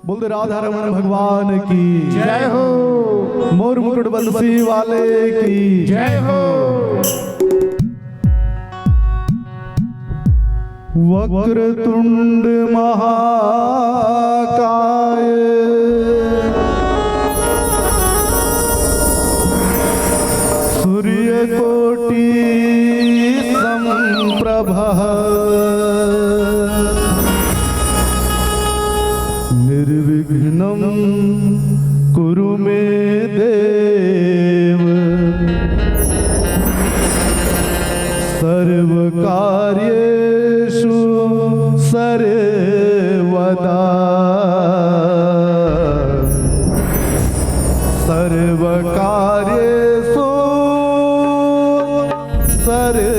बोल दे राधा रमन भगवान की जय हो। मोर मुकुट बंसी वाले की जय हो। वक्रतुंड महाकाय सूर्य कोटि समप्रभा निर्विघ्नं कुरु मे देव सर्वकार्येषु सर्वदा सर्वकार्येषु सर्वदा।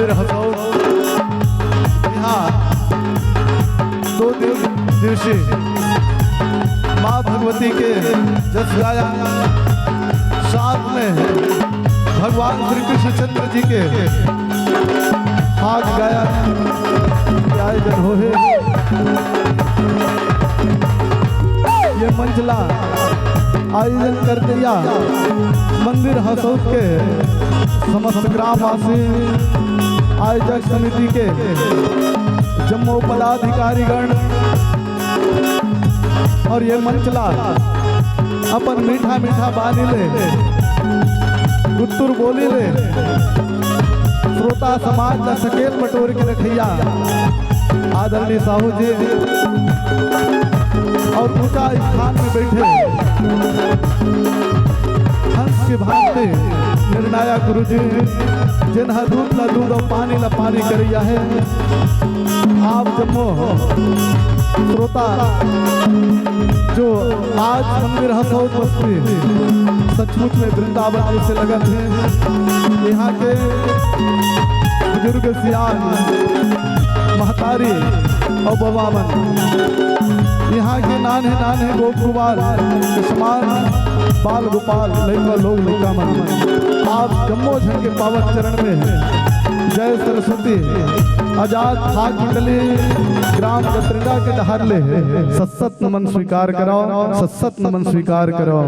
मंदिर हसौद यहाँ 2 दिवसीय माँ भगवती के जस गाया, साथ में भगवान श्री कृष्णचंद्र जी के हाथ गाया आयोजन हो है। ये मंचला आयोजन कर दिया मंदिर हसौद के समस्त ग्रामवासी, आयोजक समिति के जम्मू पदाधिकारीगण और ये मंचला अपन मीठा मीठा बानी ले गुत्तुर बोली ले श्रोता समाज का सकेल बटोर के रखैया आदरणीय साहू जी और ऊंचा स्थान में बैठे हंस के भांति निर्णायक गुरु जी जिन्हा दूध ला दूध और पानी ला पानी करिया है। आप जम्मू श्रोता जो आज मंदिर हसौद बस्ती सचमुच में वृंदावन जैसे लगत है। यहाँ के बुजुर्ग सियार महतारी और बवामन, यहाँ के नाने नाने गोप गोपाल समान बाल गोपाल लड़का लोग लड़का मन, आप जम्मू झन के पावन चरण में जय सरस्वती आजाद भाग मंडली ग्राम गत्रिका के दहार ले सत्सत नमन स्वीकार कराओ, सत्सत नमन स्वीकार कराओ।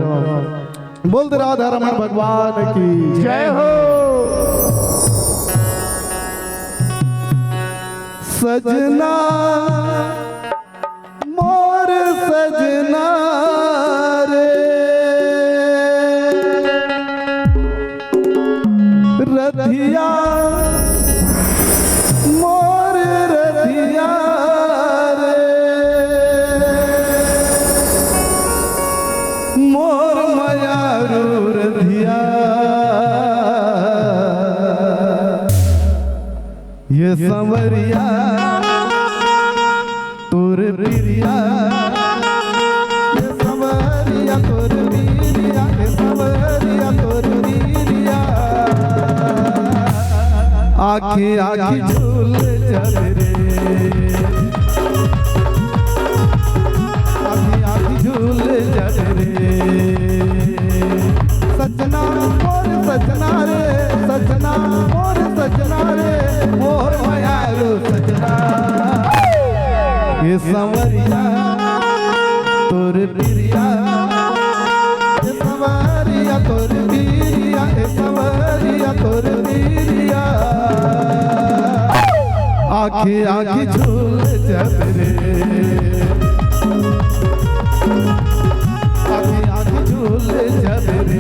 बोल दे राधा रमण भगवान की जय हो। सजना मोर सजना रे रधिया मोर रधिया रे मोर मयारू रधिया ये संवरिया तोर प्रिया, ये संवरिया तोर प्रिया, ये संवरिया तोर प्रिया। आँखी आँखी झूल चल रे, आँखी आँखी झूल चल रे। सजना मोर सजना रे, सजना मोर सजना रे, मोर मयारू सजना। ये संवरिया तोर प्रिया, ये संवरिया तोर प्रिया, ये संवरिया तोर प्रिया। आँखी आँखी झूल जब रे, आँखी आँखी झूल जब रे।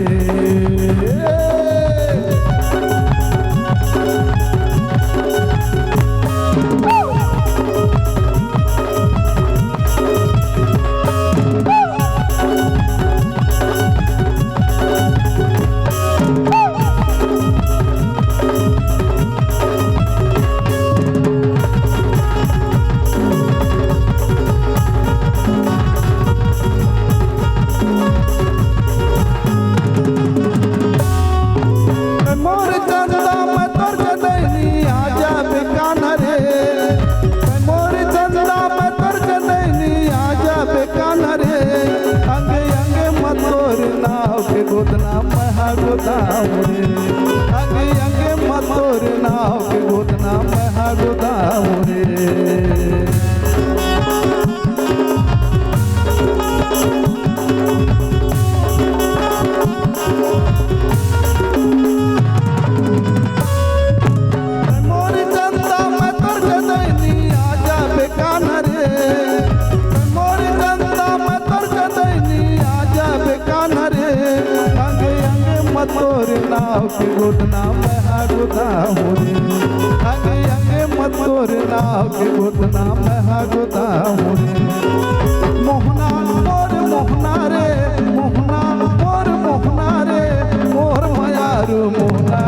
गोदना महा गोदाम रे, अंगे अंगे मतोर नाव के गोदना महा गोदाम रे। मोर चंदा मैं तोर जदैनी आजा बेकान रे, मोर चंदा मैं तोर जदैनी आजा बेकान रे। मतोर नाव के गोदना महा गोदाम रे, अंगे अंगे मतोर नाव के गोदना महा गोदाम रे। मोहना मोर मोहना रे, मोहना मोर मोहना रे, मोर मयारू मोहना।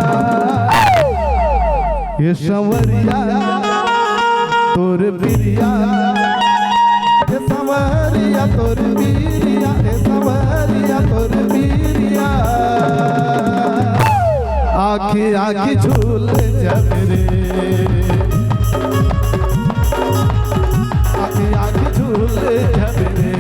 ये संवरिया तोर प्रिया, ये संवरिया तोर प्रिया, ये संवरिया तोर प्रिया। आखी आखी झूल जब रे, आखी आखी झूल जब रे।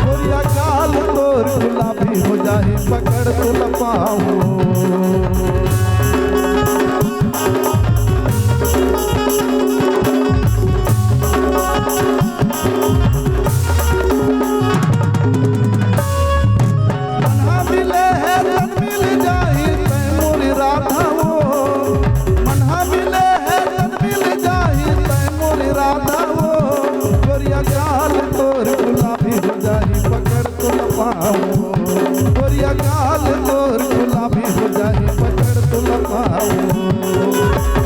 गोरिया काल तोर गुलाबी हो जाही पकड़ तो न पाऊं। मनहा मिले है तन मिल जाही तै मोरी राधा वो, मनहा मिले है तन मिल जाही तै मोरी राधा वो। गोरिया काल तोर गुलाबी हो जाही पकड़ तो न पाऊं। गोरिया काल तोर गुलाबी हो जाही पकड़ तो न पाऊं।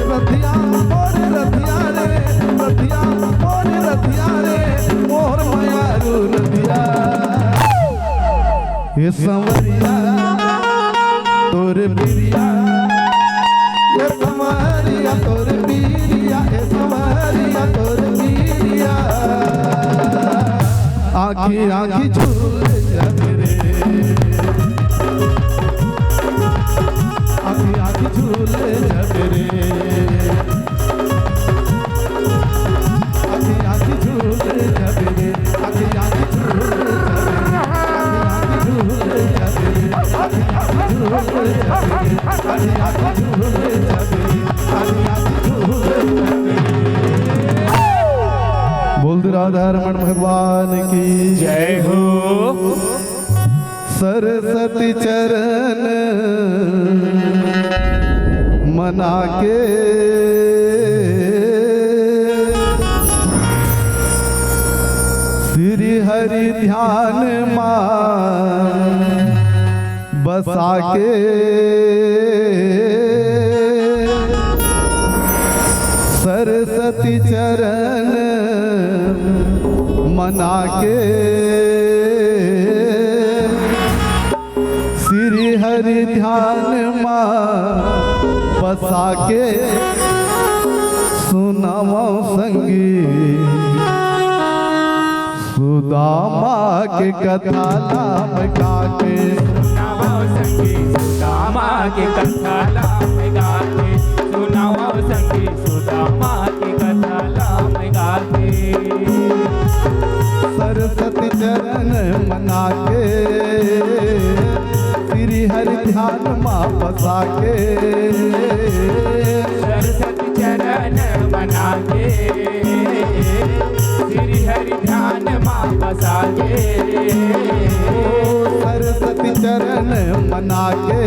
रथिया मोर रथिया रे, रथिया मोर रथिया रे, मोर मायारू रथिया। ये संवरिया तोर बिरिया, ये संवरिया तोर बिरिया, ये संवरिया तोर बिरिया। आखी आखी झूल जब रे, आखी आखी झूल जब रे, आखी आखी झूल जब रे, आखी आखी झूल जब रे, आखी आखी झूल जब रे, आखी आखी झूल जब रे, आखी आखी झूल जब रे। बोल दे राधा रमण भगवान की जय हो। सरस्वती चरण मना के श्री हरि ध्यान मान बसा के। सरस्वती चरण मना के श्री हरि ध्यान मां बसा के। सुनावा संगीत सुदामा के कथा नाम गा के, सुनावा संगीत सुदामा के कथा नाम गा के, सुनावा संगीत सुदामा के कथा नाम गा के। सरस्वती चरण मना के श्री हरि ध्यान मां बसा के। सरस्वती चरण मना के श्री हरि ध्यान मां बसा के। सरस्वती चरण मना के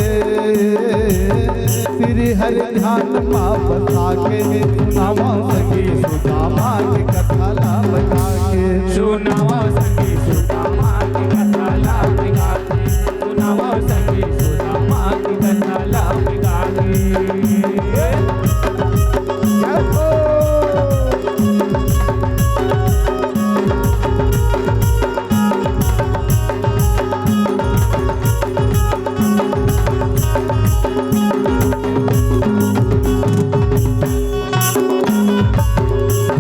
श्री हरि ध्यान मां बसा के। सुनावा संगीत सुदामा की कथा नाम गा के, सुनावा संगीत सुदामा की कथा नाम गा के, सुनावा संगीत सुदामा की कथा नाम गा के।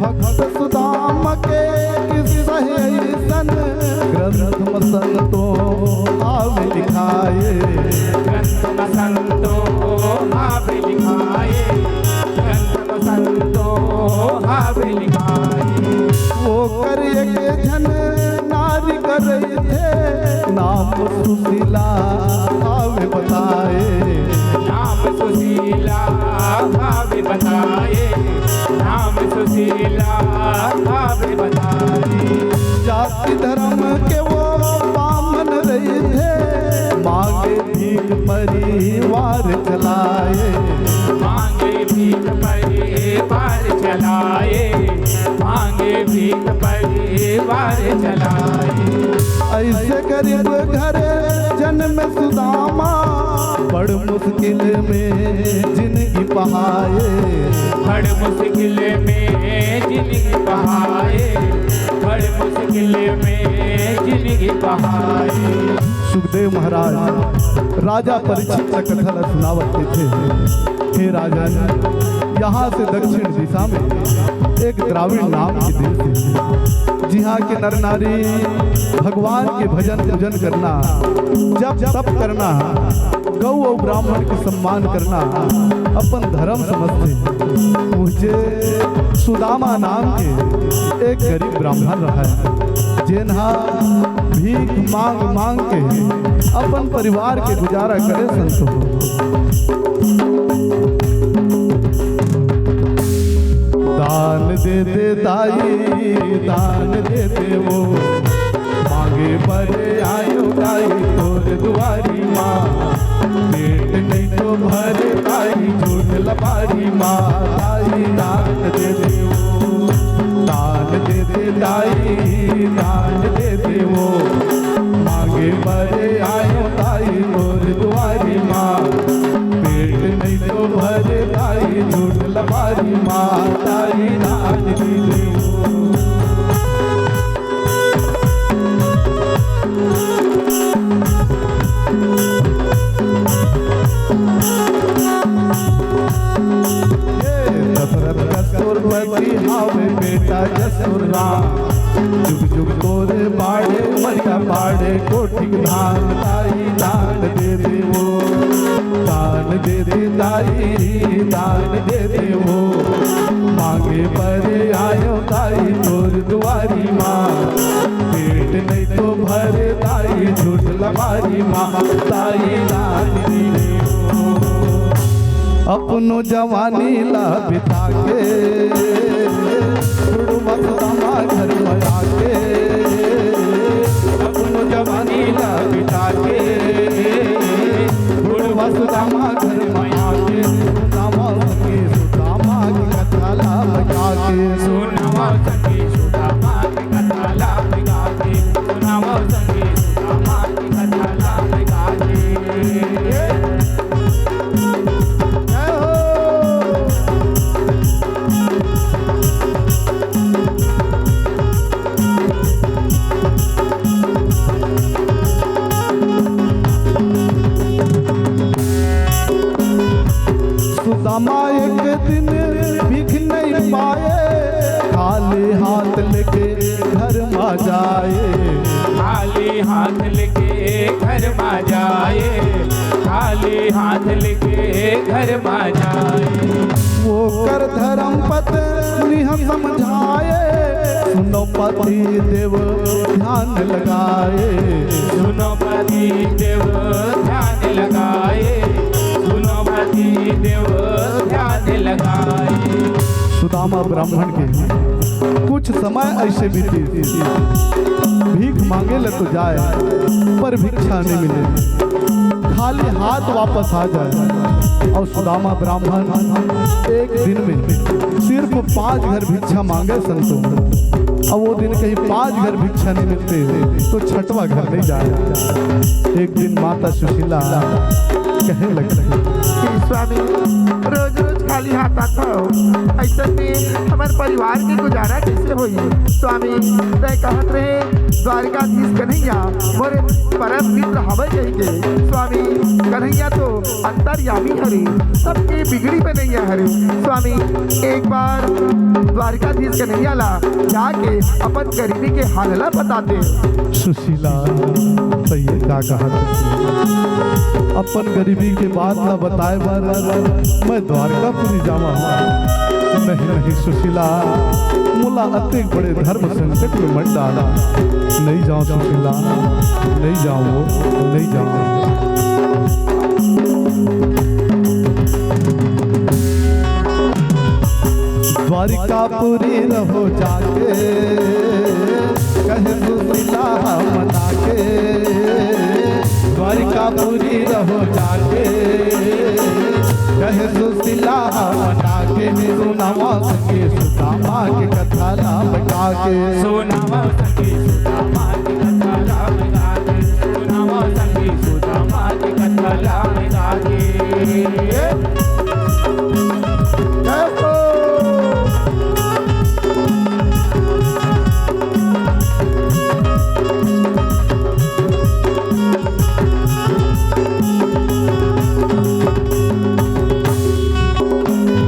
भक्त सुदाम के किस्सा ऐसन ग्रंथ में संतों आव लिखाए। ग्रंथ में संतों आव लिखाए, ग्रंथ में संतों आव लिखाए। वो करिए के जन नारी कर रहे थे, नाम सुशीला आव बताए। नाम सुशीला भावे बताए, नाम सुशीला भावे बताए। जाति धर्म के वो बामन रहे थे, मांगे भीख परिवार चलाए, मांगे भीख परिवार चलाए, मांगे भीख परिवार चलाए। ऐसे गरीब घर जन्म सुदामा, बड़ मुश्किल में जिंदगी बहाए, बड़ मुश्किल में जिंदगी बहाए, बड़ मुश्किल में जिंदगी बहाए। सुखदेव महाराज राजा परीक्षित का कथा सुनावते थे। हे राजन, यहाँ से दक्षिण दिशा में एक द्राविड़ नाम की देश है, जहाँ के नर नारी भगवान के भजन पूजन करना, जब तप करना, गौ और ब्राह्मण के सम्मान करना अपन धर्म समझते हैं। मुझे सुदामा नाम के एक गरीब ब्राह्मण रहा है, जिन्हा भीख मांग मांग के अपन परिवार के गुजारा करे संतो। दान दे दे दाई, दान दे दे वो, मांगे पर आयो दाई तोर दुआरी माँ, पेट नहीं तो भर दाई झूठ लबारी माँ, दाई दान दे दे वो, दान दे दे दाई, दान दे दे वो, मांगे पर आयो दाई तोर दुआरी माँ, पेट नहीं तो भर दाई झूठ लबारी माँ, दाई दान दे दे वो। कस्तूरवती हावे बेटा जसुर राम, जुग जुग तोरे बाड़े मरिया बाड़े कोटि धान, दाई दान दे दे वो, दान दे दे दाई, दान दे दे वो, मांगे पर आयो दाई तोर दुआरी माँ, पेट नहीं तो भर दाई झूठ लबारी माँ, दाई दान दे दे वो। अपनो जवानी ला बिता के सुदामा घर में आके, अपनो जवानी ला बिता के सुदामा घर में आके, सुदामा संगे सुदामा की कथा ला बजा के, सुनावा संगे सुदामा की कथा ला बजा के, सुनावा संगे सुदामा की कथा ला बजा के। सुदामा एक दिन भीख नहीं पाए, खाली हाथ लेके घर में जाए, खाली हाथ लेके घर में जाए, खाली हाथ लेके घर में जाए। वो कर धर्म पत्नी हम समझाए, सुनो पति देव ध्यान लगाए, सुनो पति देव ध्यान लगाए, सुनो पति देव ध्यान लगाए। सुदामा ब्राह्मण के कुछ समय ऐसे बीती, भीख मांगे ले तो जाए पर भिक्षा नहीं मिले, खाली हाथ वापस आ जाए। और सुदामा ब्राह्मण एक दिन में सिर्फ 5 घर भिक्षा मांगे संतों, अब वो दिन कहीं 5 घर भिक्षा नहीं मिलते तो 6वां घर नहीं जाए। एक दिन माता सुशीला कहने लगी, स्वामी रोज रोज खाली हाथ आता हो, ऐसा में हमारे परिवार की गुजारा कैसे होई? स्वामी तय कहत रहे द्वारकाधीश कन्हैया मोरे परम मित्र हवे कहिके, स्वामी कन्हैया तो अंतर्यामी हरे, सबके बिगड़ी में नहीं हरे। स्वामी एक बार द्वारकाधीश कन्हैया ला जाके अपन गरीबी के हाल ला बताते। सुशीला सही का कहा, अपन गरीबी के बात ना बताए बार मैं द्वारकापुरी जावा। नहीं नहीं सुशीला, मुला अति बड़े धर्म संकट में मत डाला, नहीं जाओ सुशीला, नहीं जाओ, नहीं जाओ। द्वारिकापुरी रहो जाके, कहे सुशीला मना के द्वारिकापुरी रहो जाके कहे सुशीला मना के सुनावा संगे सुदामा के कथा राम गा के सुनावा संगी सुदामा की कथा राम गा के सुनावा संगी सुदामा की कथा राम गा के जय हो।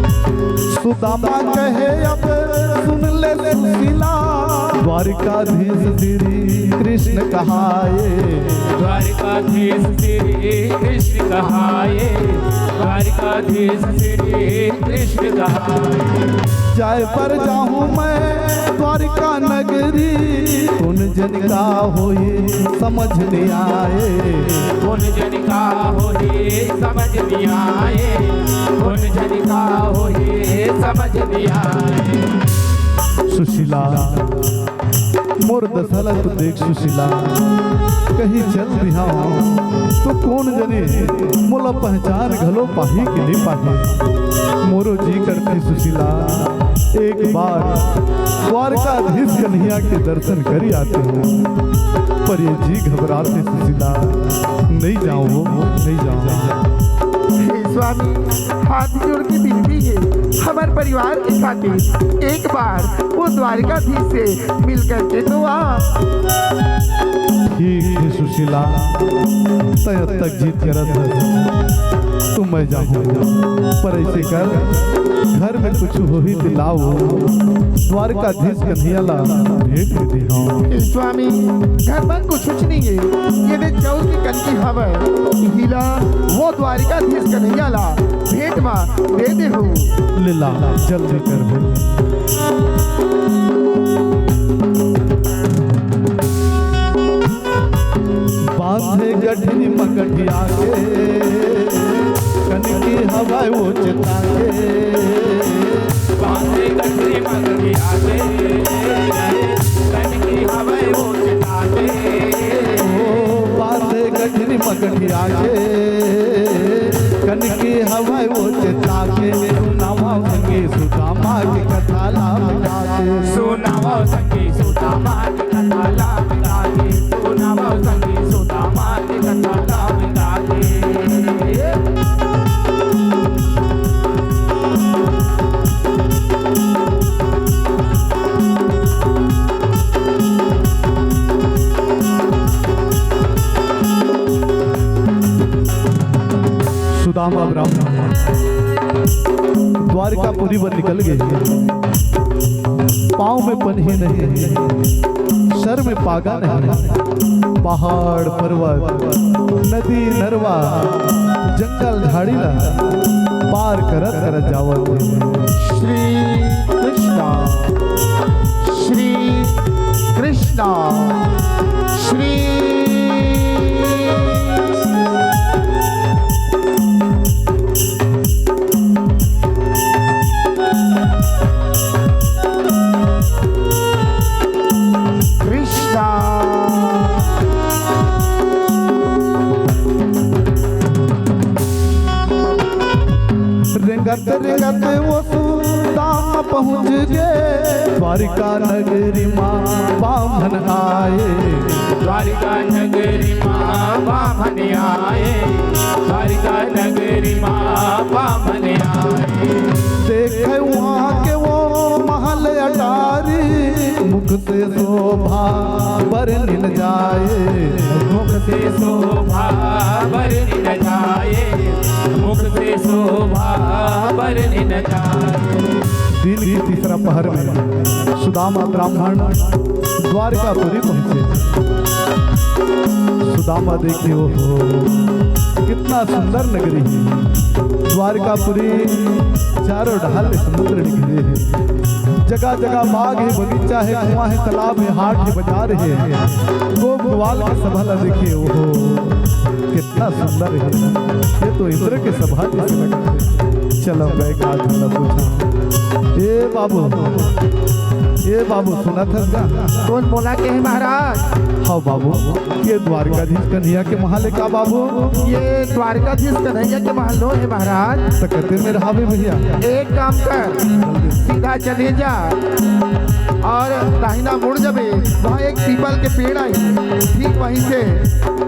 सुदामा कहे अब सुन ले सुशीला द्वारिकाधीश श्री कृष्ण कहाए द्वारिकाधीश श्री कृष्ण कहाए द्वारिकाधीश श्री कृष्ण कहाए जाय पर जाहूँ मैं द्वारिका नगरी उन जन का होई समझ नहीं आए कौन जन का होए समझ नहीं आए कौन जन का होए समझ नहीं आए सुशीला मोर दशहरा तो देख सुशीला कहीं चल दिहा तो कौन जने मोला पहचान घलो पाही कि नहीं पाही मोरो जी करती सुशीला एक बार द्वारकाधीश कन्हैया के दर्शन करी आते हो पर ये जी घबराते सुशीला नहीं जाओ नहीं जाओ हे स्वामी हाथ जोड़ के विनती है हमारे परिवार के खातिर एक बार वो द्वारिकाधीश से मिल करके तो आ। ठीक है सुशीला तय तक जीत करत है तुम मैं जाऊँ पर ऐसे कर घर में कुछ हो ही दिलाओ द्वारकाधीश कन्हैया ला भेंट में दिखाओ हे स्वामी घर में कुछ नहीं है ये दे चौल की कनकी हवा हिला वो द्वारिकाधीश कन्हैया ला भेंट में दे दे हो लीला जल्दी कर हो बांधे गठरी मगठिया के कनकी हवा वो चिता के बांधे गठरी मगरी आगे कनकी हवा वो चिता के बांधे गठरी मगठिया के कनकी हवा वो चिता के सुनावा संगे सुदामा की कथा लाभ गाते सुनावा संगी सुदामा की कथा लाभ गाके सुनावा संगी सुदामा की कथा लाभ गाके सुदामा ब्राह्मण द्वारिकापुरी पर निकल गए पाँव में पन्ही नहीं सर में पागा नहीं पहाड़ पर्वत नदी नरवा जंगल झाड़ीला पार करत करत जावत श्री कृष्णा श्री कृष्णा श्री रेंगत रेंगत वो सुदामा पहुँच गए द्वारिका नगरी माँ बामन आए द्वारिका नगरी माँ बामन आए द्वारिका नगरी माँ बामन आए देखे वहाँ के वो महल अटारी मुख से शोभा बरन न जाए मुख से शोभा बरन न जाए मुख से शोभा बरन न जाए दिन की तीसरा पहर में सुदामा ब्राह्मण द्वारकापुरी पहुंचे सुदामा देखे हो कितना सुंदर नगरी है द्वारकापुरी चारों ढाल समुद्र निकले हैं जगह जगह बाग है बगीचा है कुआं है तालाब है हाट है बाजार है गोप ग्वाल की सभा ला देखिए ओहो कितना सुंदर है ये तो इंद्र के सभा जैसे लगते हैं। चलो मैं का पूछा ए बाबू ए ये बाबू सुना था क्या? कौन बोला के है महाराज? हाँ बाबू, ये द्वारकाधीश कन्हैया के महल है क्या बाबू? ये द्वारकाधीश कन्हैया के महलो है महाराज। तो कहते में रहावे भैया। एक काम कर, सीधा चले जा और दाहिना मुड़ जबे, वहाँ एक पीपल के पेड़ आई, ठीक वहीं से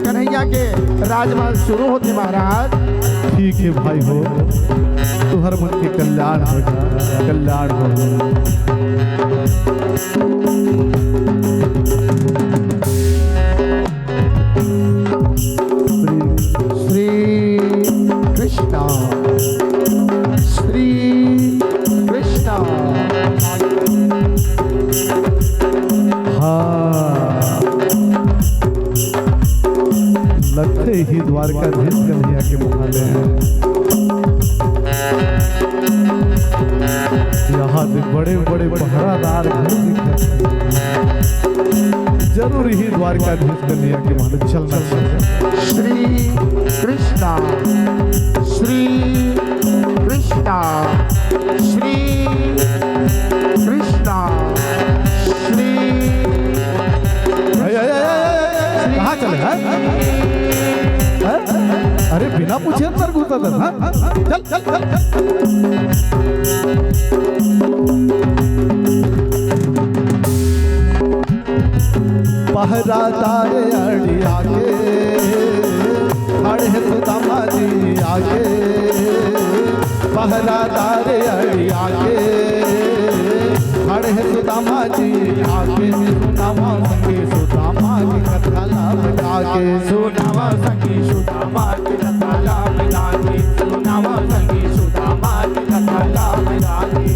कन्हैया के राजमहल शुरू होते महाराज। ठीक है भाई हो, तुहर मन के कल्याण हो, कल्याण हो। श्री कृष्णा, श्री कृष्णा। हाँ, लगते ही द्वारकाधीश कन्हैया के मुहाले हैं। यहाँ से बड़े बड़े पहरादार घर दिखे, जरूर ही द्वारकाधीश कन्हैया के महल चलना चाहिए। श्री कृष्णा, श्री कृष्णा, श्री कृष्णा, श्री। कहाँ चले हैं? अरे बिना पूछे अंदर घुसा था। हाँ? चल चल चल। पहरादार अड़ी आगे खड़े सुदामा जी आगे, पहरादार अड़ी आगे खड़े सुदामा जी आगे, सुनावा संगे सुदामा की कथा लाभ गाके, सुनावा संगी सुदामा की कथा लाभ गाके, सुनावा संगी सुदामा की कथा लाभ गाके।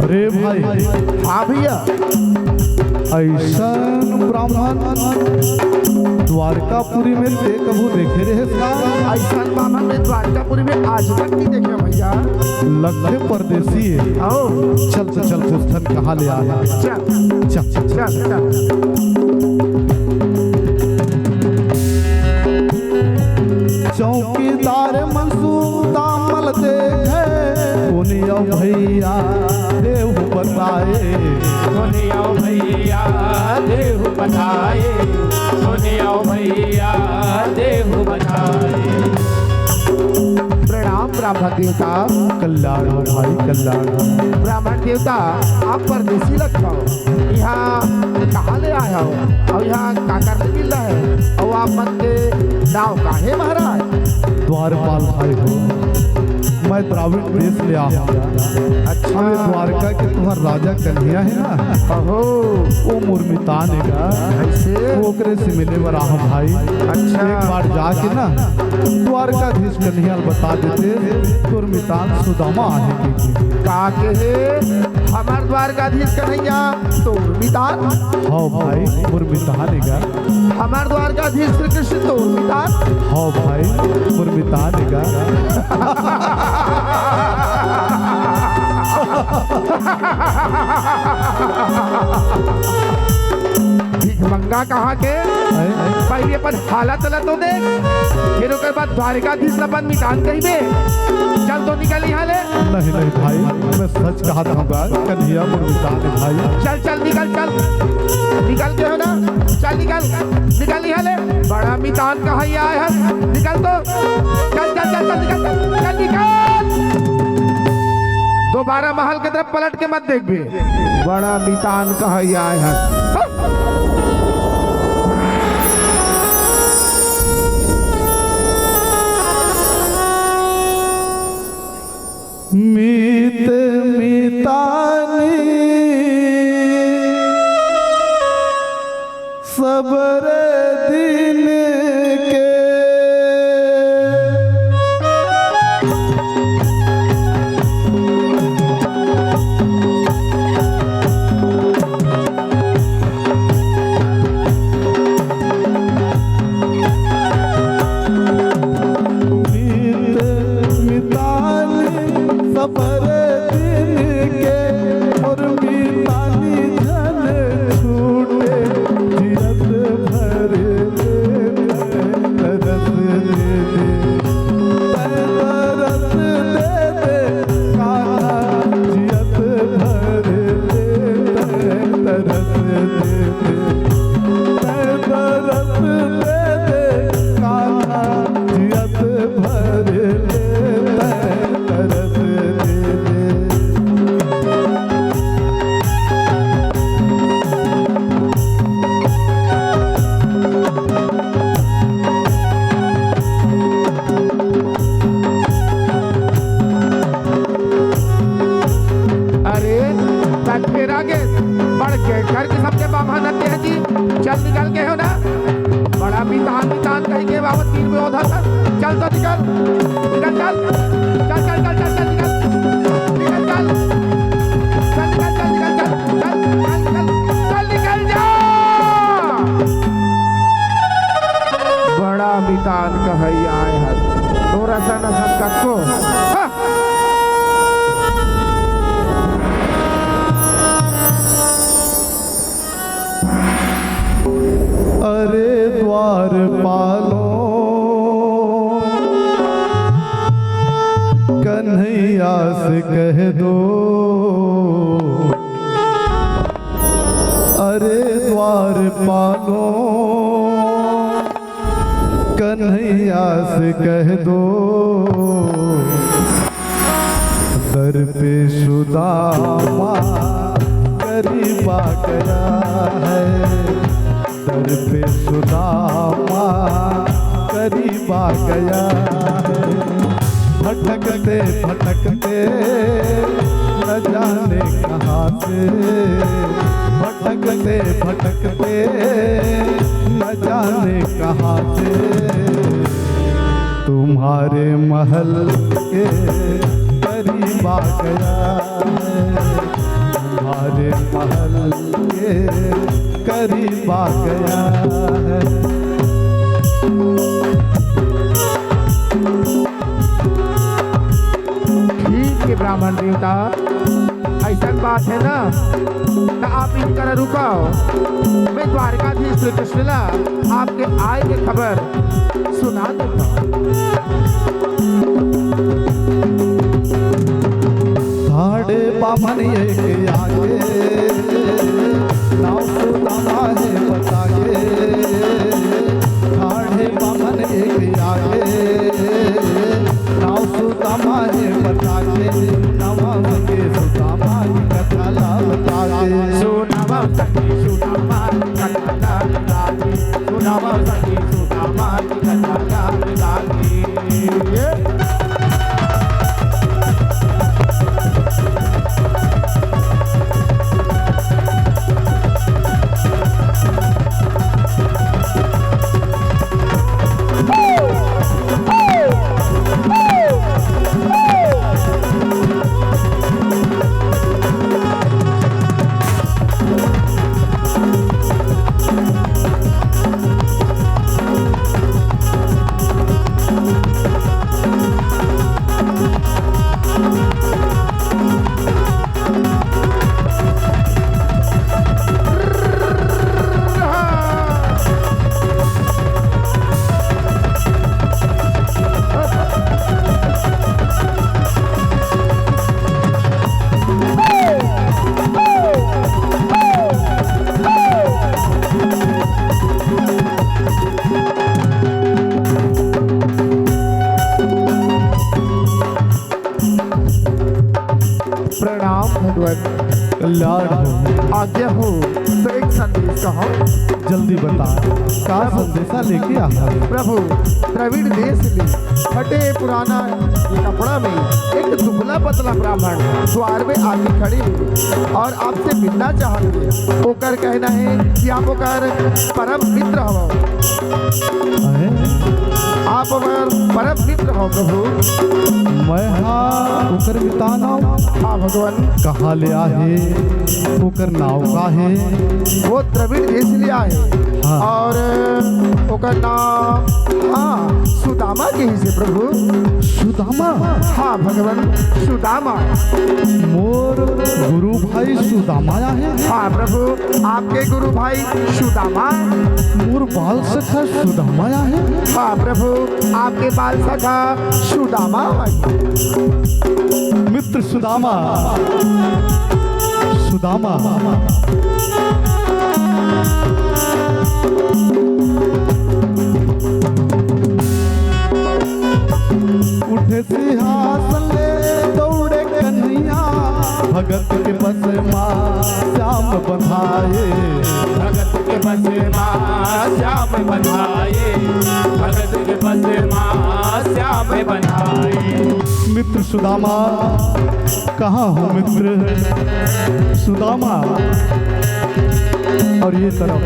अरे भाई, हाँ भैया, ऐसा ब्राह्मण द्वारकापुरी में ते कबू देखे रहे का? ऐसा ब्राह्मण में द्वारकापुरी में आज तक नहीं देखे भैया। लगते परदेसी है। आओ चल तो चल, धन कहाँ ले आया? चल चल चल चल। चल चल। चौकीदार मनसूदा मल देखे, दुनिया भैया देव बताए, दुनिया भैया देव बताए, दुनिया भैया देव बताए। प्रणाम ब्राह्मण देवता। कल्याण हो भाई, कल्याण हो। ब्राह्मण देवता, आप परदेसी लगता हो, यहाँ कहाँ ले आया हो और यहाँ का करने मिल रहा है? और आप मन के नाव का है महाराज? द्वारपाल भाई हो, मैं द्राविड देश ले आया। अच्छा, हमें द्वारका के तुम्हार राजा कन्हैया है ना, अहो वो मुर्मितान है, ऐसे वो ओकरे से मिले वर आहो भाई। अच्छा। एक बार जाके ना द्वारकाधीश कन्हैया बता देते, मुर्मितान सुदामा आहे का के है हमार द्वारकाधीश कन्हैया तो उर्मितान। हाँ भाई, मुर्मितान है। हमार द्वारकाधीश श्री कृष्ण तो उर्मितान। हाँ भाई, मुर्मितान है। भिखमंगा कहाँ के? पहले अपन हालत चला तो देख, फिर ओकर बाद द्वारकाधीश अपन मितान कही बे। चल तो निकल यहाँ ले। नहीं नहीं भाई, मैं सच कहा था कन्हैया मुर्मितान है भाई। चल चल निकल, चल निकल के हो ना, चल निकल निकल यहाँ ले। बड़ा मितान कहाँ ही आया है, निकल तो, चल चल चल चल निकल, चल निकल। दो दोबारा महल के तरफ पलट के मत देख भी। बड़ा मितान कहा आए हैं। मीत मितानी सबर दिन के सबर दिन के और मितानी जन छूटे जियत भर तरस दे दे तरस दे दे कान्हा जियत भर तरस दे दे तरस दे दे कान्हा जियत भर तरस घर के सबके बाबा नते हैं जी। चल निकल के हो ना, बड़ा मितान मितान कहीं के बाबा तीन में उधर था। चल तो निकल निकल चल चल चल चल चल चल निकल निकल चल चल निकल चल निकल चल चल चल निकल जा। बड़ा मितान कहा आए हैं थोड़ा सा न सबका को अरे द्वार पालो कन्हैया से कह दो, अरे द्वार पालो कन्हैया से कह दो, दर पे सुदामा गरीबा गया है, दर पे सुदामा करीबा गया है। भटकते भटकते न जाने कहाँ से, भटकते भटकते न जाने कहाँ से, तुम्हारे महल के करीब आ गया है, तुम्हारे महल के करीब आ गया है। ठीक है ब्राह्मण देवता, ऐसा बात है ना, तो आप इन कर रुकाओ। मैं द्वारकाधीश श्री कृष्णला आपके आए की खबर सुना देता हूँ। साढ़े बामन एक आगे नाव सुदामा है बतागे, साढ़े बामन एक आगे नाव सुदामा है बतागे, नवा के सुदामा की कथा ला बतागे, सुनावा सखी सुदामा की कथा ला बतागे, सुनावा सखी सुदामा की कथा ला बतागे। कल्याण हो। आज्ञा हो तो एक संदेश कहो। जल्दी बता, का संदेशा लेके आया है? प्रभु, द्रविड़ देश में फटे पुराना कपड़ा में एक दुबला पतला ब्राह्मण द्वार में आके खड़े हैं और आपसे मिलना चाहते हैं। ओकर कहना है कि आप ओकर परम मित्र हो, आप ओकर परम मित्र हो प्रभु। मैं हाँ उकर बिताना हाँ भगवान। कहाँ ले आहे उकर नाव का है? वो द्रविड़ देश लिया है हाँ। और ओकर नाम हाँ सुदामा के ही से प्रभु। सुदामा? हाँ भगवान, सुदामा। मोर गुरु भाई सुदामा है? हाँ प्रभु, आपके गुरु भाई सुदामा। मोर बाल सखा सुदामा है? हाँ प्रभु, आपके बाल सखा सुदामा। मित्र सुदामा, सुदामा उठे सिंहासन ले दौड़े कन्हैया, भगत के बस माँ श्याम बंधाए। भगत के बस माँ श्याम बंधाए, भगत के बस माँ श्याम बंधाए। मित्र सुदामा, कहाँ हो मित्र सुदामा? और ये तरफ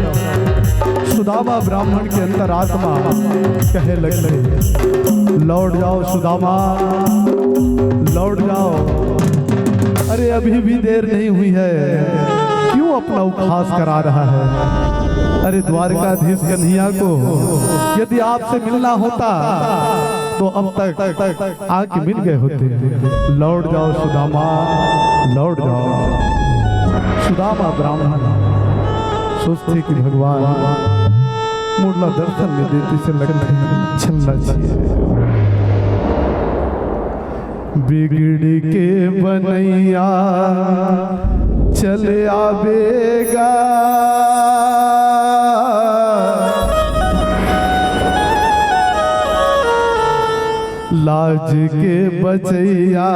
सुदामा ब्राह्मण के अंतरात्मा कहे लगे, लौट जाओ सुदामा, लौट जाओ। अरे अभी भी देर नहीं हुई है, क्यों अपना उपहास करा रहा है? अरे द्वारकाधीश कन्हैया को यदि आपसे मिलना होता तो अब तक आके मिल गए होते। लौट जाओ सुदामा, लौट जाओ। सुदामा ब्राह्मण सोचते कि भगवान मुरला दर्शन में देती से लगते चलना चाहिए। बिगड़ के बनैया चले आवेगा, लाज के बचैया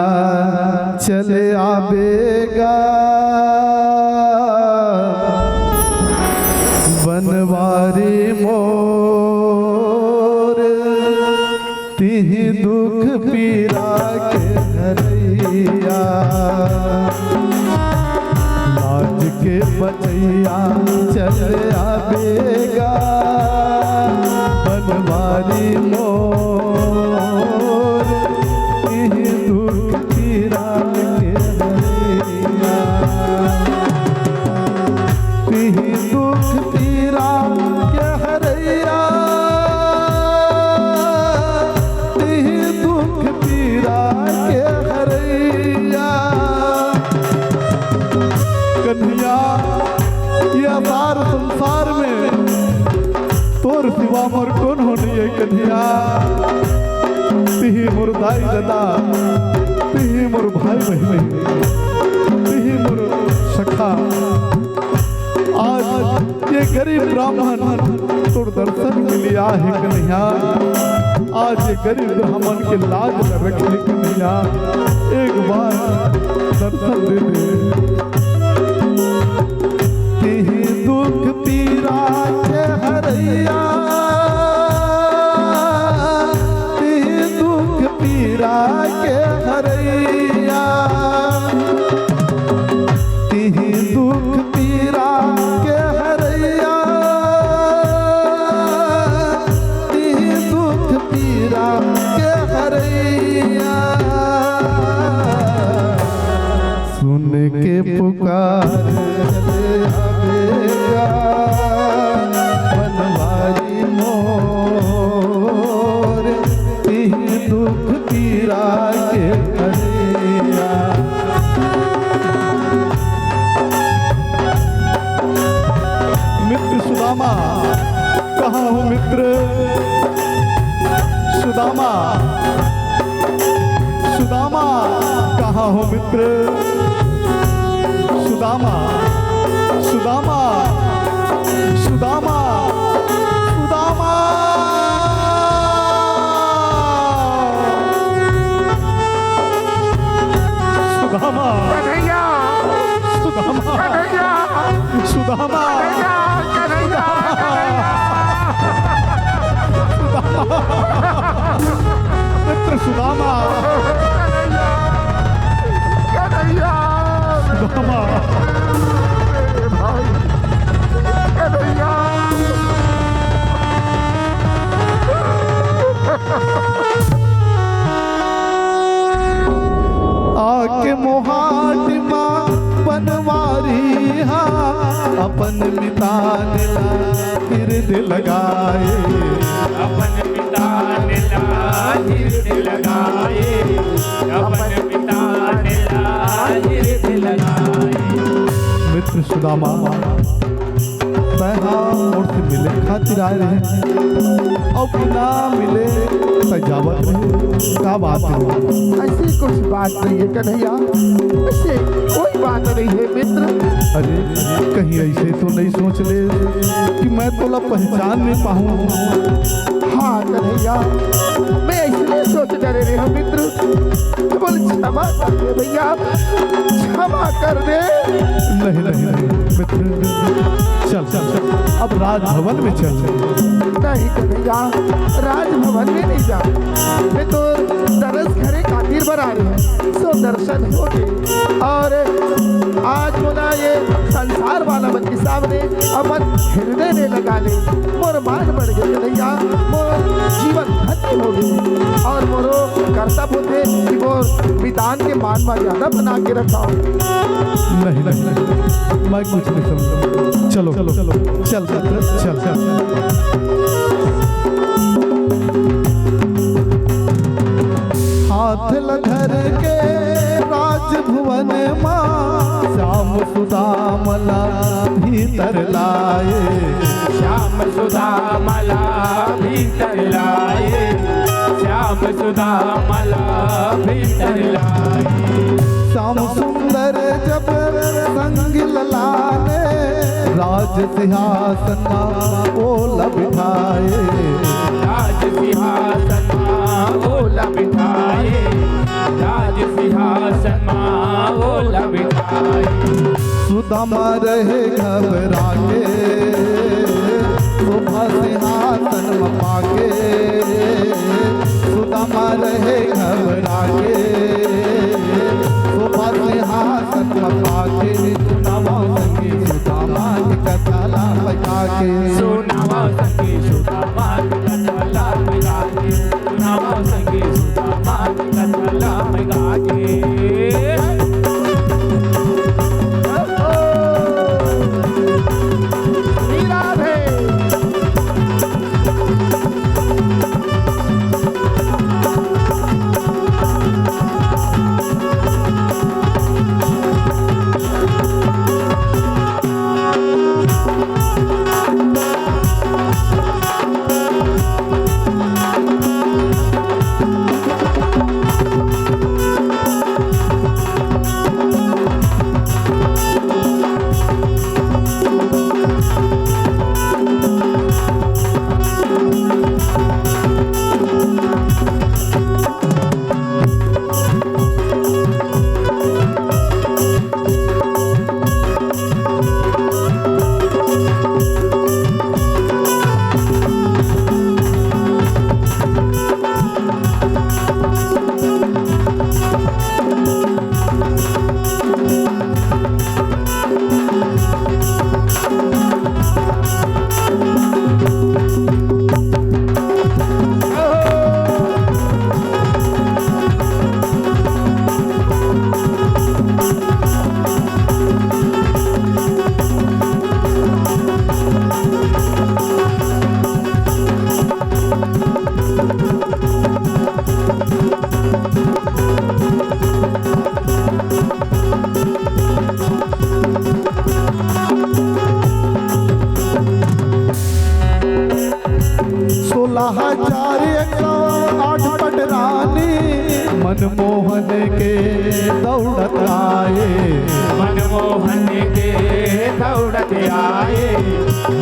चले आवेगा, बनवारी मोर तिहि दुख पीरा के हरैया, लाज के बचैया चले आवेगा, बनवारी मोर तिहि दुख पीरा के हरैया, तिहि दुख पीरा के हरैया, तिहि दुख पीरा के हरैया। कन्हैया, ये अपार संसार में तोर सिवा मोर कौन होनी है कन्हैया? तिहि मोर दाई दादा, तिहि मोर भाई बहन, तिहि मोर सखा। आज ये गरीब ब्राह्मण तोर दर्शन के लिए आहे कन्हैया, आज ये गरीब ब्राह्मण के लाज न रखे कन्हैया, एक बार दर्शन दे दे। तिहि दुख पीरा के हरैया, तिहि दुख पीरा के हरैया, तिहि दुख पीरा के हरैया, तिहि दुख पीरा के हरैया। सुन के पुकार चले आवेगा, बनवारी मोर तिहि दुख पीरा के हरैया। मित्र सुदामा, कहाँ हो मित्र सुदामा? सुदामा, कहाँ हो मित्र सुदामा? सुदामा, सुदामा, सुदामा। सुदामा, कन्हैया, सुदामा कन्हैया सुदामा कन्हैया कन्हैया मित्र सुदामा कन्हैया सुदामा भाई कन्हैया आके मोहाट माँ बनवारी हा अपन मितान ला हिरद लगाए अपन पिता ने लाहिर लगाए, अपन पिता ने लाहिर लगाए। मित्र सुदामा और से मिले खातिर आए रहे और बिना मिले सजावट रहे का बात है ऐसी कुछ बात नहीं है कन्हैया, ऐसे कोई बात नहीं है मित्र। अरे कहीं ऐसे तो नहीं सोच ले कि मैं तोला पहचान नहीं पाऊँ। हाँ कन्हैया मैं इसलिए सोच डरे रहे हूँ मित्र, बोल क्षमा कर दे भैया, क्षमा कर दे। नहीं नहीं नहीं मित्र चल चल चल अब राजभवन में चल। नहीं कन्हैया राजभवन में नहीं जा, मैं तो दरस घरे खातिर बना रही है सो दर्शन हो गए और आज मोना ये संसार वाला मन के सामने अपन हृदय ने लगा ले, मोर मान बढ़ गए कन्हैया, मोर जीवन धन्य हो गए और मोरो कर्तव्य होते कि मोर विधान के मान मर्यादा बना के रखा। नहीं नहीं नहीं मैं कुछ नहीं समझा। चलो चलो चलो चल चल चल हाथ लधर के राजभवन माँ श्याम सुदामला भीतर लाए श्याम सुदामला भीतर लाए, श्याम सुदामला भीतर लाए। श्याम सुंदर जब संग ललाने राज सिंहासन ओला बिठाए राज सिंहासन ओला बिठाए, राज सिंहासन ओला बिठाए। सुदामा रहे घबरा के शोभा सिंहासन में पाके, सुदामा रहे घबरा के शोभा सिंहासन में पाके, सुदामा संगी सुदामा की कथा ला बजा के सुनावा संगे सुदामा की कथा ला बजा के, सुनावा संगे सुदामा की कथा ला बजा के। मनमोहन के दौड़त आए मनमोहन मनमोहन के दौड़त आए,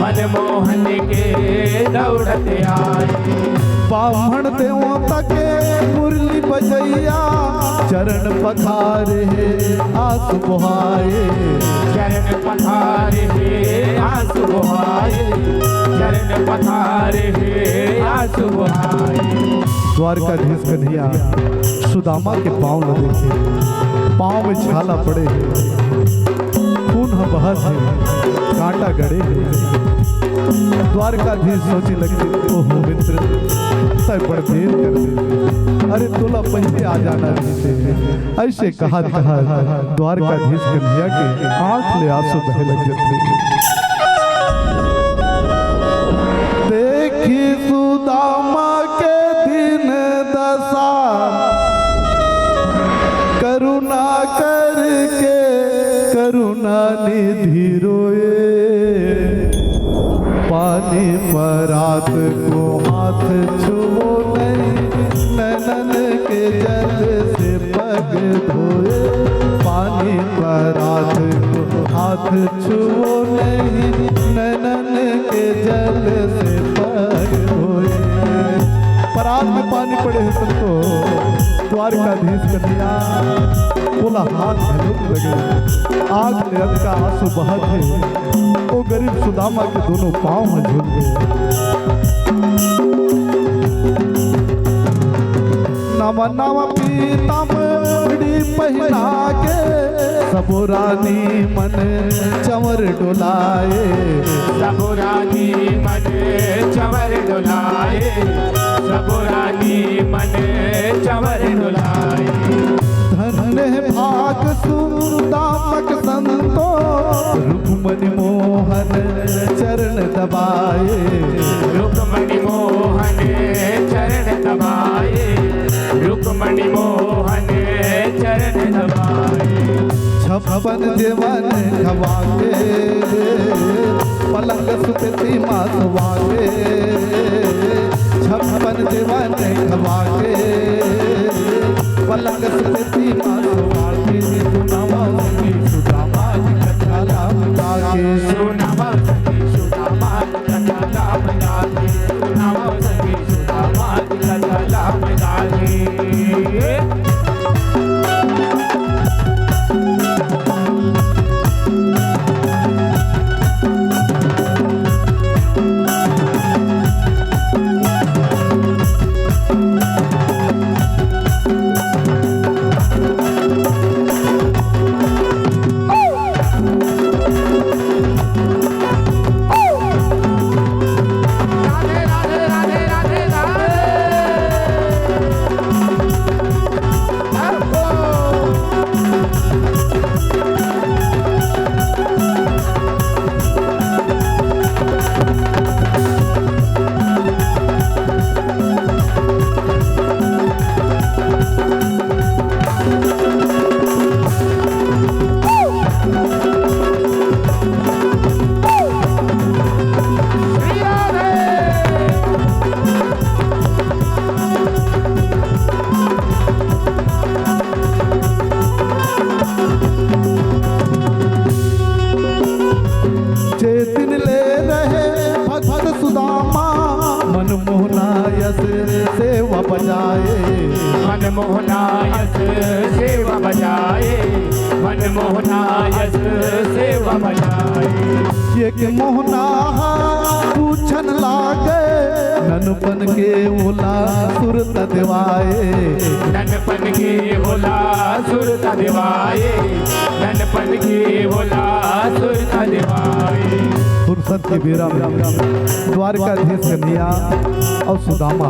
मनमोहन के दौड़त आए। बामण देवता के मुरली बजैया चरण पखारे आस बुहाए, चरण पथारे हे आंसू बहाए, चरण पथारे हे आंसू बहाए। द्वारकाधीश कन्हैया सुदामा के पांव न देखे, पांव में छाला पड़े है, खून हम बहत है, कांटा गड़े है। द्वारकाधीश सोचे लगे ओहो मित्र तय बड़ देर कर दे, अरे तोला पहले आ जाना चाहिए। ऐसे कहा द्वारकाधीश कन्हैया के आंख ले आंसू बहे लगे थे। देखी सुदामा के दिन दशा करुणा करके करुणा निधि रोए, पानी परात को हाथ छुओ नहीं, नैनन के जल से पग धोए। पानी परात को हाथ छुओ नहीं, नैनन के जल से पग धोए। परात में पानी पड़े हैं सबको। द्वारकाधीश कन्हैया बोला हाथ झलक लगे, आग ले अंत का आंसू बहत है। वो गरीब सुदामा के दोनों पांव में झूल गए। नवा नवा पीताम्बरी पहना के सबो रानी मन चंवर डोलाए, सबो रानी मन चंवर डोलाए, सबो रानी मन चंवर डोलाए। धन्य भाग सुदामक संतो, रुक्मणी मोहन चरण दबाए, रुक्मणी मोहन चरण दबाए, रुक्मणी मोहन चरण दबाए। छप्पन जीवन खवाके पलंग सुतती मासवाके, छप्पन जीवन खवाके पलंग सुतती मासवाके। सुनावा संगी सुदामा की कथा लाभ गाके, सुनावा संगी सुदामा की कथा लाभ गाके, सुनावा संगी सुदामा की कथा लाभ गाके। सेवा बजाए, मनमोहनायस सेवा बजाए, मनमोहनायस सेवा बजाए। ये के मोहना पूछन लागे, ननपन के ओला सुरत दिवाए, ननपन के ओला सुरत दिवाए, ननपन के ओला सुरत दिवाए। फुर्सत के बेरा में द्वारकाधीश कन्हैया और सुदामा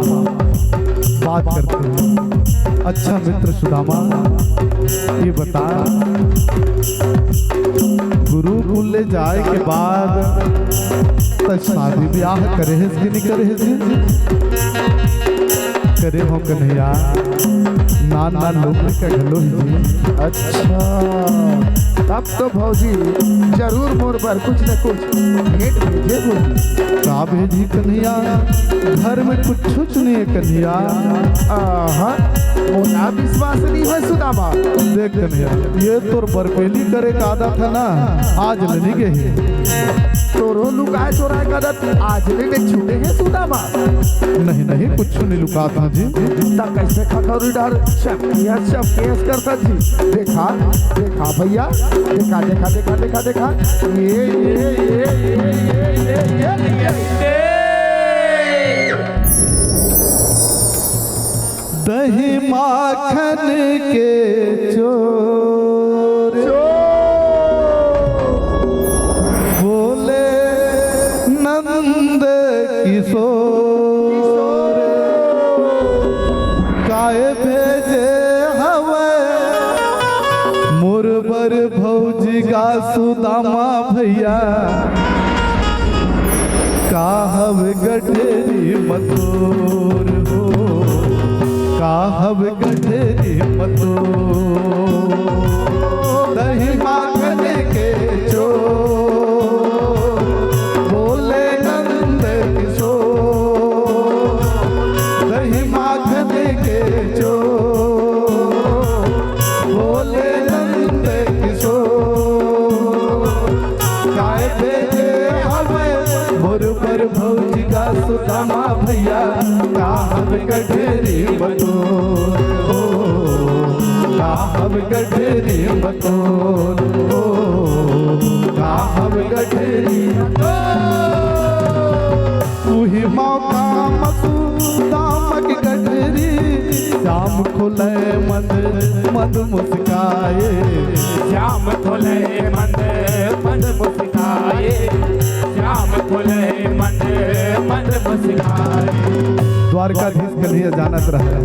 बात करते हैं। अच्छा मित्र सुदामा, ये बता गुरुकुल ले जाए के बाद तो शादी ब्याह करे है कि नहीं करे है? करे हो कन्हैया, नान नान लोग का घलो ही। अच्छा तब तो भौजी जरूर मोर पर कुछ न कुछ भेंट भेजे होगी। का भेजी कन्हैया, घर में कुछ नहीं है कन्हैया। आहा, मोला विश्वास नहीं है सुदामा। देख कन्हैया, ये तोर बरपेली करे का आदत है ना, आज नहीं गई। तोरो लुकाए चोराए का आदत आज ले छूटे हैं सुदामा। नहीं नहीं, कुछ नहीं लुकाता जी। तब कैसे खखौरी डर सब केस करता जी। देखा देखा भैया, देखा देखा देखा देखा देखा, ये दही माखन के चोर बोले नंद किशोर, काहे भेजे हवे मुरबर भौजी का सुदामा भैया, काहब गठरी मतोर हो, काहब गठरी मतोर। दही माखन के चोर बोले नंद किशोर, दही माखन के चोर बोले नंद किशोर, काय भेजे हमें मुरबर भौजी का सुदामा भैया, काहब गठरी मतोर हो, काहब गठरी मतोर हो, काहब गठरी उही मौका मसूदामक गठरी, शाम खुले मद मद मुस्काए, श्याम खुले मंद मंद मुस्काए, श्याम खुले मंद मंद मुस्काए। द्वारकाधीश कन्हैया जानत रहे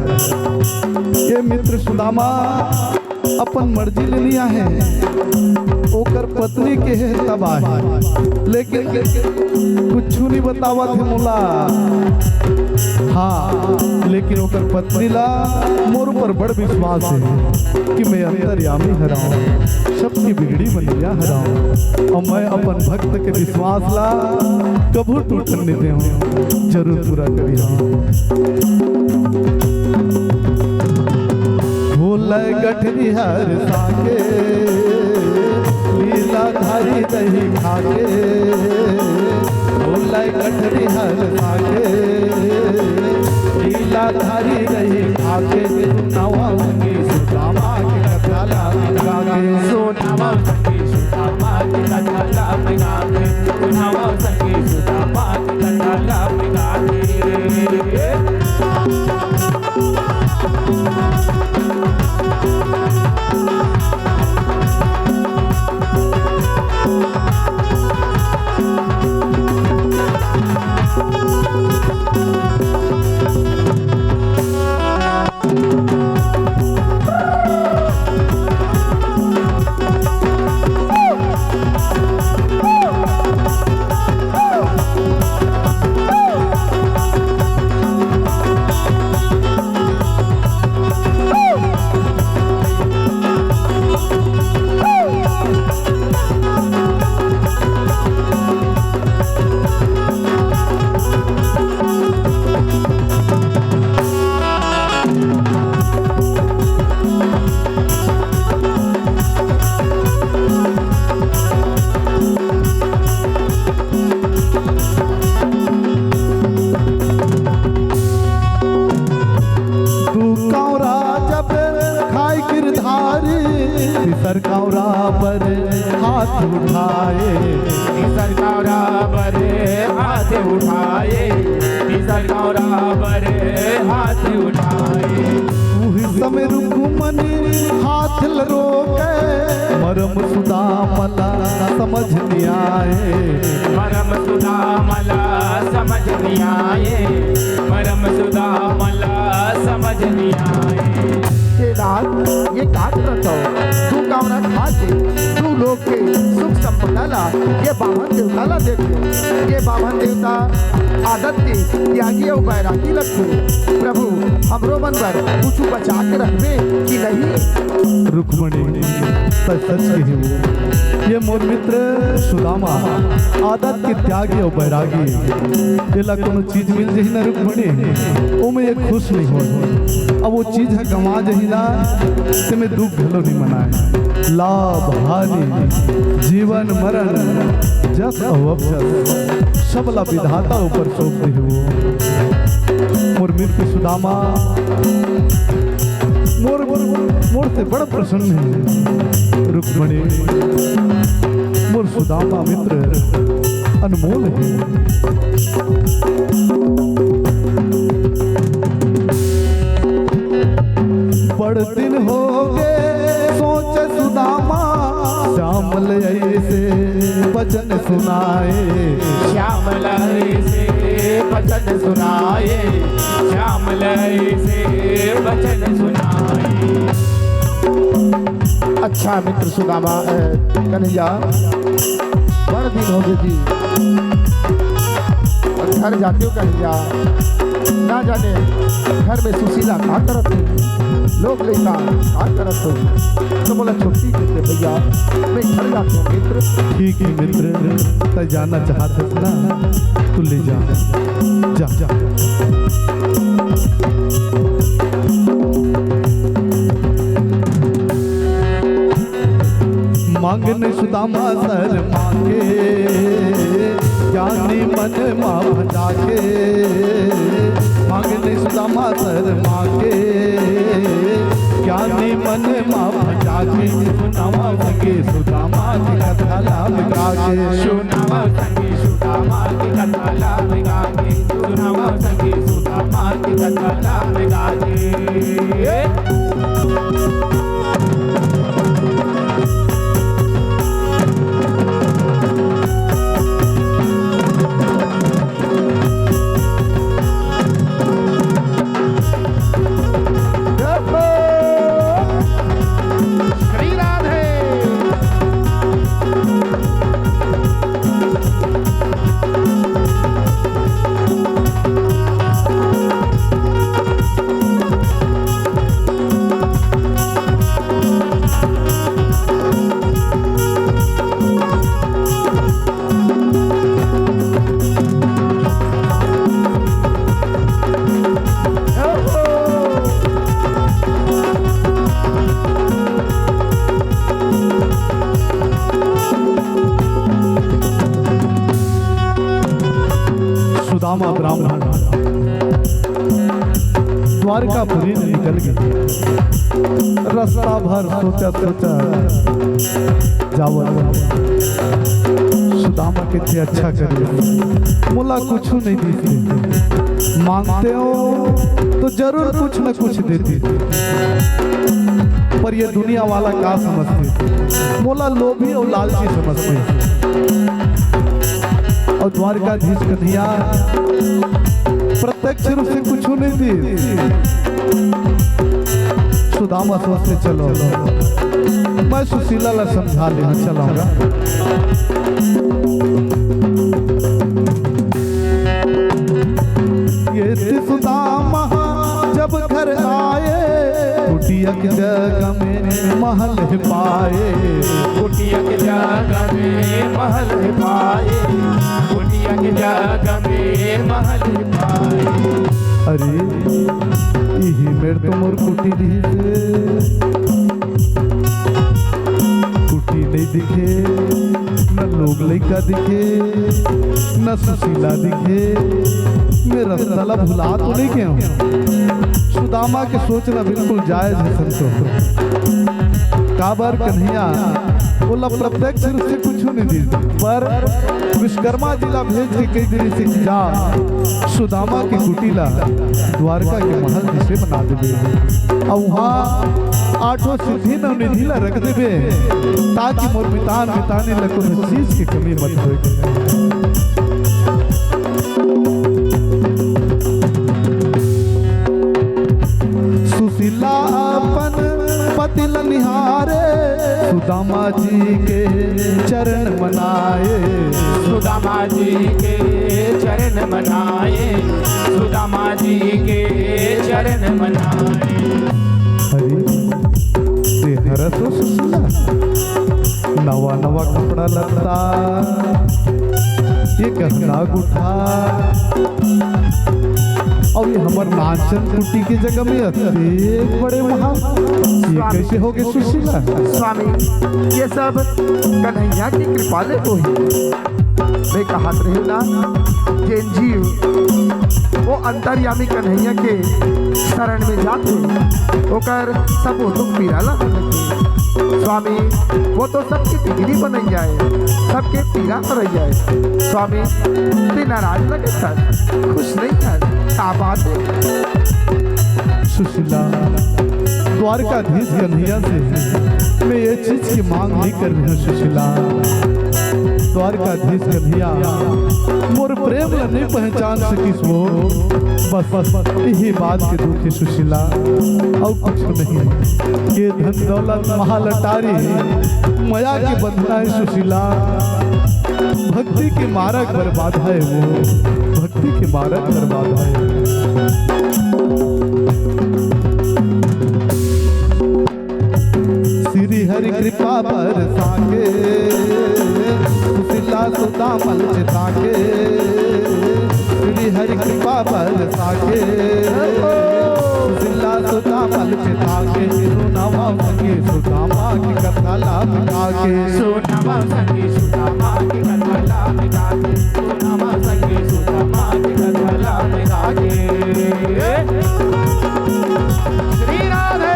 ये मित्र सुदामा अपन मर्जी ले लिया है, ओकर पत्नी के है तब आए, लेकिन कुछ नहीं बतावत है मुला। हाँ, लेकिन ओकर पत्नी ला मोर पर बड़ विश्वास है कि मैं अंतर्यामी हराऊं, सबकी बिगड़ी बनिया हराऊं, और मैं अपन भक्त के विश्वास ला कबू टूटन नहीं दे, जरूर पूरा करिए। भूल गठरी हर साके, लीला धारी दही खाके, भूल गठरी हर साके, लीला धारी दही खाके, नवा संगी सुदामा के कथा लागे, सुनावा संगी सुदामा की कथा लागे, सुनावा संगी सुदामा की कथा लागे। सरकावरा पर हाथ उठाए, सरकावरा पर हाथ उठाए, सरकावरा पर हाथ उठाए। उही समय रुक्मणी हाथ रोके, मरम सुदामला समझ नहीं आए, मरम सुदामला समझ नहीं आए, मरम सुदामला समझ नहीं आए। ये का करता हो तू, का जौना खा के तू लोग के सुख संपदा ला ये बाभन देवता ला देते। ये बाभन देवता आदत के त्यागी और बैरागी लगते। प्रभु हमरो मन पर कुछ बचा के रखबे कि नहीं। रुक्मणी सच कही वो ये मोर मित्र सुदामा आदत के त्यागी और बैरागी एला कोनो चीज मिल जही ना रुक्मणी ओमे ये खुश नहीं हो। अब वो चीज है गंवा जही ना ते में दुख घलो नहीं मनाए। लाभ हानि जीवन मरण जस और अवजस सबला विधाता ऊपर सौंप दे वो। मोर मित्र सुदामा मोर से बड़ा प्रसन्न है रुक्मणी। मोर सुदामा मित्र अनमोल है। बड़ दिन हो गए सोच सुदामा श्यामल ऐसे वचन सुनाए। श्यामल से वचन सुनाए, श्यामल से वचन सुनाए। अच्छा मित्र सुदामा कन्हैया बड़ दिन हो गए जी और घर जाते हो कन्हैया ना जाने घर में सुशीला कहाँ करत हो लोग लेकर कहाँ करत हो। तो बोला छुट्टी देते भैया मैं घर जाते हूँ मित्र। ठीक है मित्र तय जाना चाहते ना तू ले जा जा जा। मांगने सुदामा सर मांगे ज्ञानी मन माँ भजा के। मांगने सुदामा सर मांगे ज्ञानी मन माँ भजा के। सुनामा संगे सुदामा की कथा लाभ गाके। सुनावा संगे सुदामा की कथा लाभ गाके। सुनावा संगे सुदामा की कथा लाभ गाके। सुदामा ब्राह्मण द्वारकापुरी में निकल गए। रास्ता भर सोचा सोचा जावल सुदामा कितने अच्छा करिए मोला कुछ नहीं देती। मांगते हो तो जरूर कुछ न कुछ देती पर ये दुनिया वाला क्या समझते मोला लोभी और लालची समझते। और द्वारकाधीश कन्हैया प्रत्यक्ष रूप से कुछ नहीं दी। सुदामा सोचते चलो मैं सुशीला ला समझा लेना चलाऊंगा। ये सुदामा जब घर आए कुटिया की जगह में महल पाए। कुटिया की जगह में महल पाए। कुटिया की जगह में महल पाए। अरे यही मेरे तो मोर कुटी रही से कुटी नहीं दिखे न लोग लड़का दिखे न सुशीला दिखे। मेरा साला भुला तो नहीं गया हूँ। सुदामा के सोचना बिल्कुल जायज है संतो। काबर कन्हैया बोला प्रत्यक्ष रूप से कुछ नहीं दी पर विश्वकर्मा जिला भेज के कई दिन से जा सुदामा की कुटीला द्वारका के महल जिसे बना देवे और वहाँ 8 सिद्धि निधि ला रख देवे ताकि मोर मिताने ला कोनो चीज की कमी मत होए। सुशीला अपन पति ला निहारे सुदामा जी के चरण मनाए, सुदामा जी के चरण मनाए, सुदामा जी के चरण मनाए। हरि से हरसो सुशीला, नवा नवा कपड़ा लगता, ये गहना गुठा और ये हमार नाचन कुटी की जगह में अत्येक बड़े महान, ये कैसे हो गए सुशीला? स्वामी ये सब कन्हैया की कृपा ले हो ही। मैं कहत रही ना जैन जीव वो अंतर्यामी कन्हैया के शरण में जाते ओकर सब वो दुख पीड़ा लगे। स्वामी वो तो सबकी बिगड़ी बन जाए, सबके पीड़ा कर जाए। स्वामी ते नाराज लगे सर, खुश नहीं था, क्या बात है? सुशीला द्वारकाधीश कन्हैया से मैं ये चीज की मांग नहीं कर रही हूँ सुशीला। द्वारकाधीश कन्हैया मोर प्रेम ला नहीं पहचान सकीस वो, बस बस बस यही बात के दुख है सुशीला, और कुछ नहीं। ये धन दौलत महल अटारी माया की बंधना है सुशीला, भक्ति के मार्ग बर्बाद है वो, भक्ति के मार्ग बर्बाद है। श्री हरि कृपा बरसा के सुशीला सुदामल चिता के, श्री हरि कृपा बरसा के सुशीला सुदामल चिता के, सुनावा संगे सुदामा की कथा लाभ के, सुनावा संगे सुदामा की कथा लाभ के, सुनावा संगे सुदामा की कथा लाभ के। श्री राधे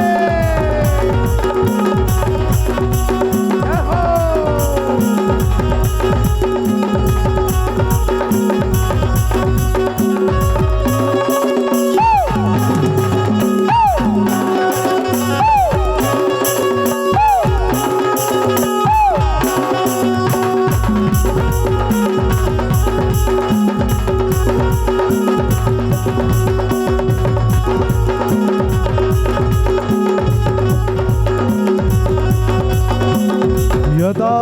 यदा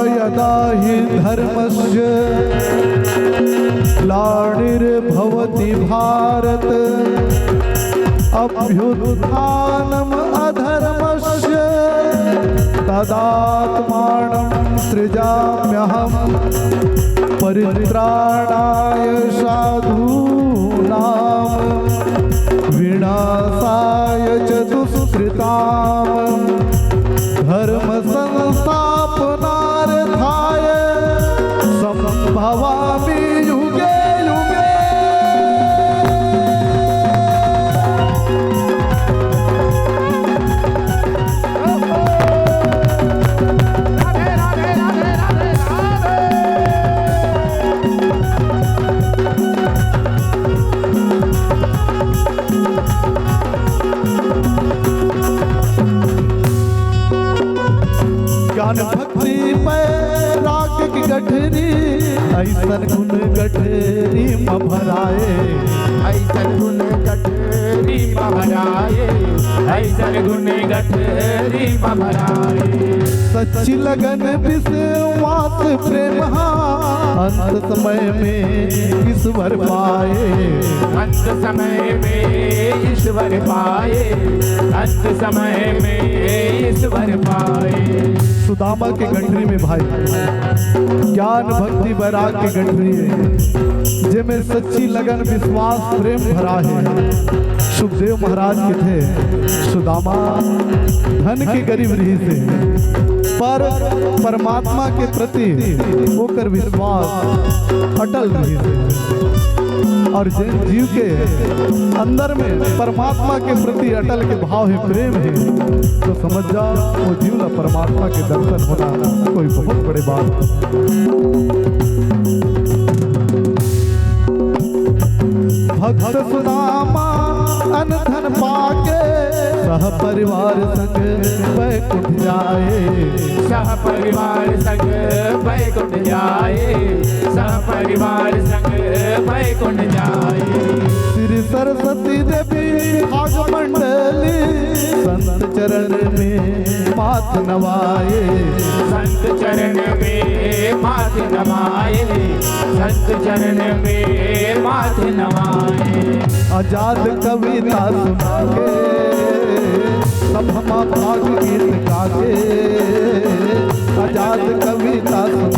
यदा हि धर्मस्य ग्लानिर्भवति भारत, अभ्युत्थानम् अधर्मस्य तदात्मानं सृजाम्यहम्, परित्राणाय साधूनां विनाशाय च दुष्कृताम्, धर्म संस्थापनार्थाय संभवामि युगे युगे। राधे राधे राधे राधे राधे। ज्ञान भक्ति पे राग की गठरी, ऐसन गुण गठरी म भराए, ऐसन गुण गठरी भराए, ऐसन गुण गठरी भराए। सच्ची लगन विश्वास प्रेम अंत समय में ईश्वर पाए, अंत समय में ईश्वर पाए, अंत समय में ईश्वर पाए। सुदामा के गठरी में भाई ज्ञान भक्ति वैराग के गठरी है, जिसमें सच्ची लगन विश्वास प्रेम भरा है। सुखदेव महाराज के थे सुदामा धन की गरीब रही से, पर परमात्मा के प्रति होकर विश्वास अटल रही से, और जिन जीव के अंदर में परमात्मा के प्रति अटल के भाव है, प्रेम है, तो समझ जाओ वो जीव ला परमात्मा के दर्शन होना कोई बहुत बड़ी बात है। भक्त सुदामा अन धन पाके सह परिवार संग बैकुंठ जाए, सह परिवार संग बैकुंठ जाए, सह परिवार संग बैकुंठ जाए। श्री सरस्वती देवी भाग मंडली संत संत चरण में माथ नवाए, संत चरण में माथ नवाए, संत चरण में माथ नवाए। आजाद कविता सुना के सब हम भाग गीत गा के, आजाद कविता सुना